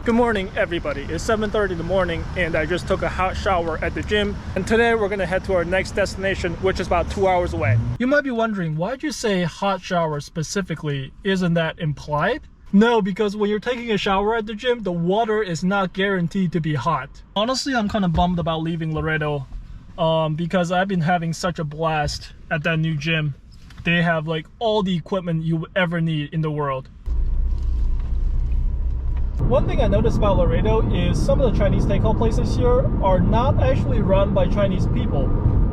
Good morning, everybody. It's 7:30 in the morning and I just took a hot shower at the gym. And today we're gonna head to our next destination, which is about 2 hours away. You might be wondering, why'd you say hot shower specifically? Isn't that implied? No, because when you're taking a shower at the gym, the water is not guaranteed to be hot. Honestly, I'm kind of bummed about leaving Laredo because I've been having such a blast at that new gym. They have like all the equipment you would ever need in the world. One thing I noticed about Laredo is some of the Chinese takeout places here are not actually run by Chinese people,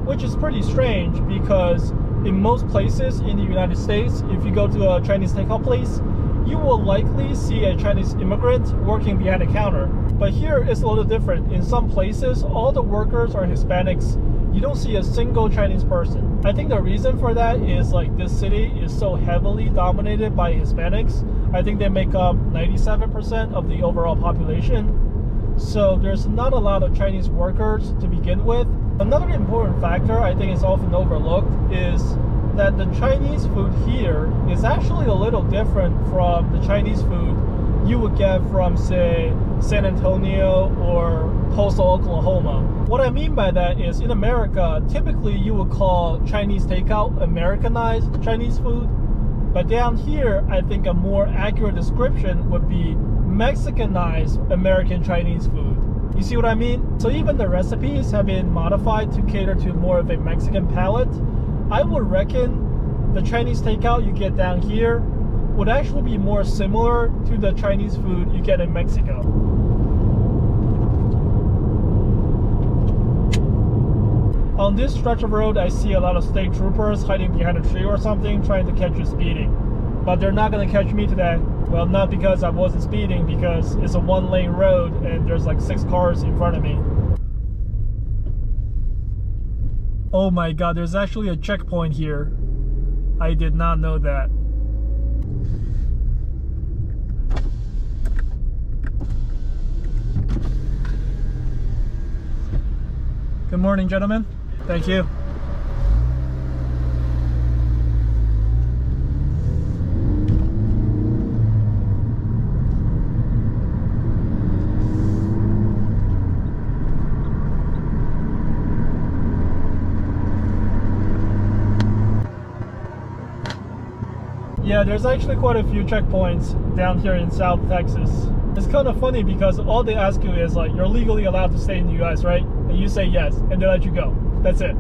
which is pretty strange because in most places in the United States, if you go to a Chinese takeout place, you will likely see a Chinese immigrant working behind a counter. But here it's a little different. In some places, all the workers are Hispanics. You don't see a single Chinese person. I think the reason for that is like this city is so heavily dominated by Hispanics. I think they make up 97% of the overall population. So there's not a lot of Chinese workers to begin with. Another important factor I think is often overlooked is that the Chinese food here is actually a little different from the Chinese food you would get from, say, San Antonio or Tulsa, Oklahoma. What I mean by that is in America, typically you would call Chinese takeout Americanized Chinese food. But down here, I think a more accurate description would be Mexicanized American Chinese food. You see what I mean? So even the recipes have been modified to cater to more of a Mexican palate. I would reckon the Chinese takeout you get down here would actually be more similar to the Chinese food you get in Mexico. On this stretch of road, I see a lot of state troopers hiding behind a tree or something, trying to catch you speeding. But they're not gonna catch me today. Well, not because I wasn't speeding, because it's a one-lane road and there's like 6 cars in front of me. Oh my god, there's actually a checkpoint here. I did not know that. Good morning, gentlemen. Thank you. Yeah, there's actually quite a few checkpoints down here in South Texas. It's kind of funny because all they ask you is like, you're legally allowed to stay in the US, right? And you say yes, and they let you go. That's it.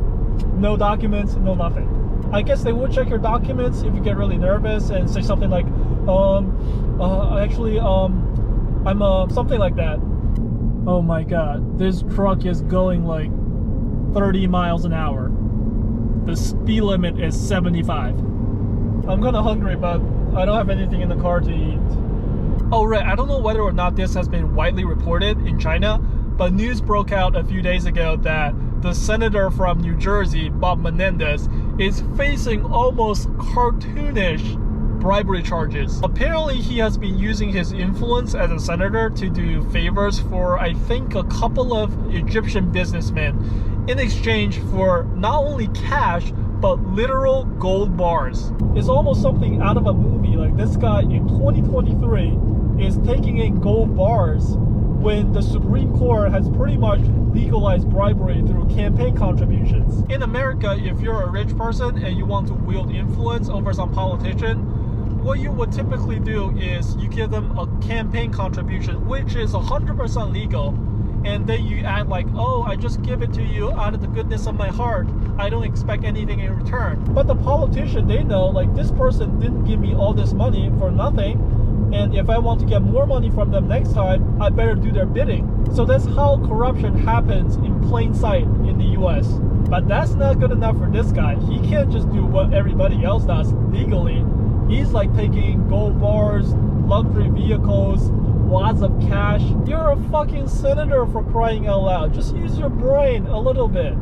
No documents, no nothing. I guess they would check your documents if you get really nervous and say something like, I'm something like that. Oh my god, this truck is going like 30 miles an hour. The speed limit is 75. I'm kind of hungry, but I don't have anything in the car to eat. Oh right, I don't know whether or not this has been widely reported in China, but news broke out a few days ago that the senator from New Jersey, Bob Menendez, is facing almost cartoonish bribery charges. Apparently, he has been using his influence as a senator to do favors for, I think, a couple of Egyptian businessmen in exchange for not only cash, but literal gold bars. It's almost something out of a movie. Like this guy in 2023 is taking in gold bars when the Supreme Court has pretty much legalized bribery through campaign contributions. In America, if you're a rich person and you want to wield influence over some politician, what you would typically do is you give them a campaign contribution, which is 100% legal, and then you act like, oh, I just give it to you out of the goodness of my heart. I don't expect anything in return. But the politician, they know, like, this person didn't give me all this money for nothing, and if I want to get more money from them next time, I better do their bidding. So that's how corruption happens in plain sight in the US. But that's not good enough for this guy. He can't just do what everybody else does legally. He's like taking gold bars, luxury vehicles, lots of cash. You're a fucking senator, for crying out loud. Just use your brain a little bit.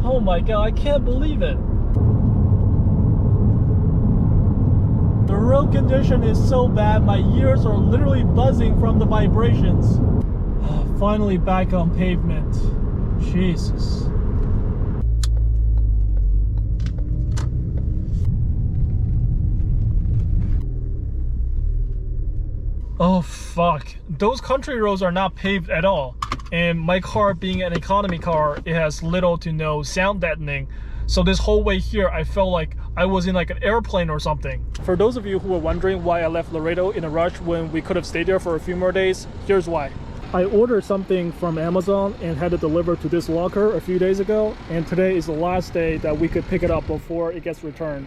Oh my god, I can't believe it. The road condition is so bad, my ears are literally buzzing from the vibrations. Finally back on pavement. Jesus. Oh fuck, those country roads are not paved at all, and my car being an economy car, it has little to no sound deadening, so this whole way here I felt like I was in like an airplane or something. For those of you who are wondering why I left Laredo in a rush when we could have stayed there for a few more days, here's why. I ordered something from Amazon and had it delivered to this locker a few days ago, and today is the last day that we could pick it up before it gets returned.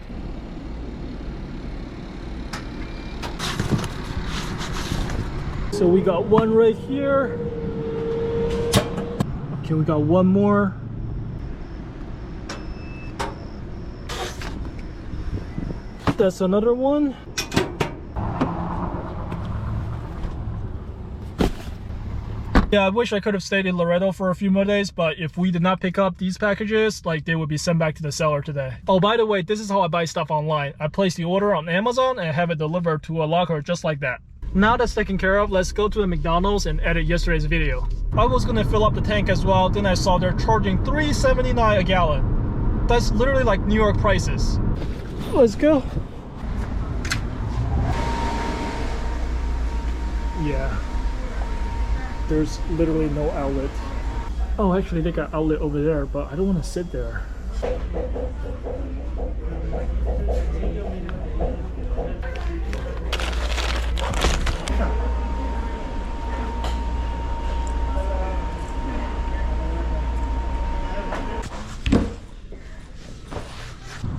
So we got one right here. Okay, we got one more. That's another one. Yeah, I wish I could have stayed in Laredo for a few more days, but if we did not pick up these packages, like, they would be sent back to the seller today. Oh, by the way, this is how I buy stuff online. I place the order on Amazon and have it delivered to a locker just like that. Now that's taken care of, let's go to the McDonald's and edit yesterday's video. I was gonna fill up the tank as well, then I saw they're charging $3.79 a gallon. That's literally like New York prices. Let's go. Yeah. There's literally no outlet. Oh, actually they got outlet over there, but I don't want to sit there.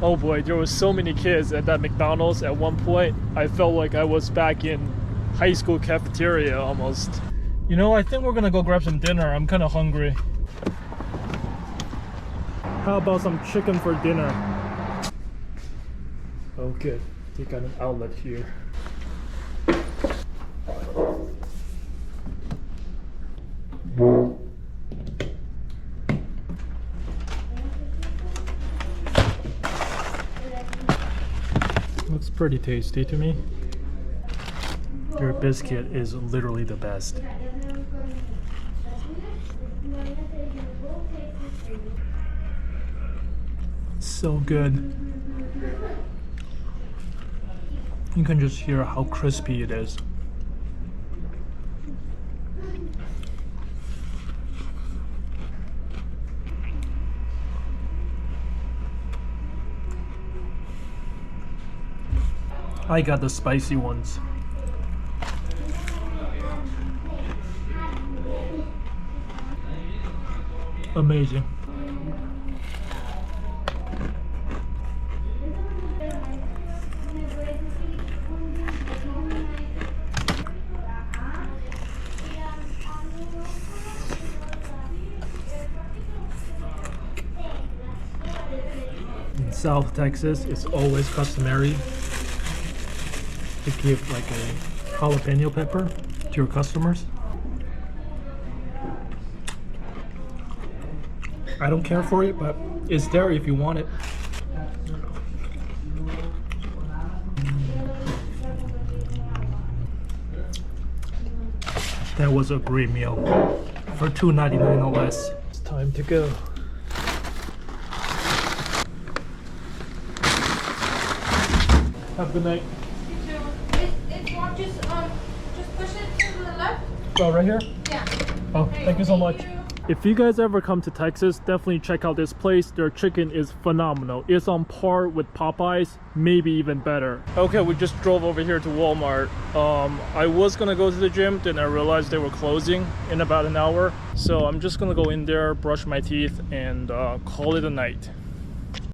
Oh boy, there was so many kids at that McDonald's at one point. I felt like I was back in high school cafeteria almost. You know, I think we're gonna go grab some dinner. I'm kind of hungry. How about some chicken for dinner? Oh good, they got an outlet here. Looks pretty tasty to me. Their biscuit is literally the best. So good. You can just hear how crispy it is. I got the spicy ones. Amazing. In South Texas, it's always customary to give like a jalapeno pepper to your customers. I don't care for it, but it's there if you want it. That was a great meal for $2.99 no less. It's time to go. Have a good night. You too. It's more just push it to the left. Oh, right here? Yeah. Oh, thank you so much. If you guys ever come to Texas, definitely check out this place. Their chicken is phenomenal. It's on par with Popeyes, maybe even better. Okay, we just drove over here to Walmart. I was gonna go to the gym, then I realized they were closing in about an hour. So I'm just gonna go in there, brush my teeth, and call it a night.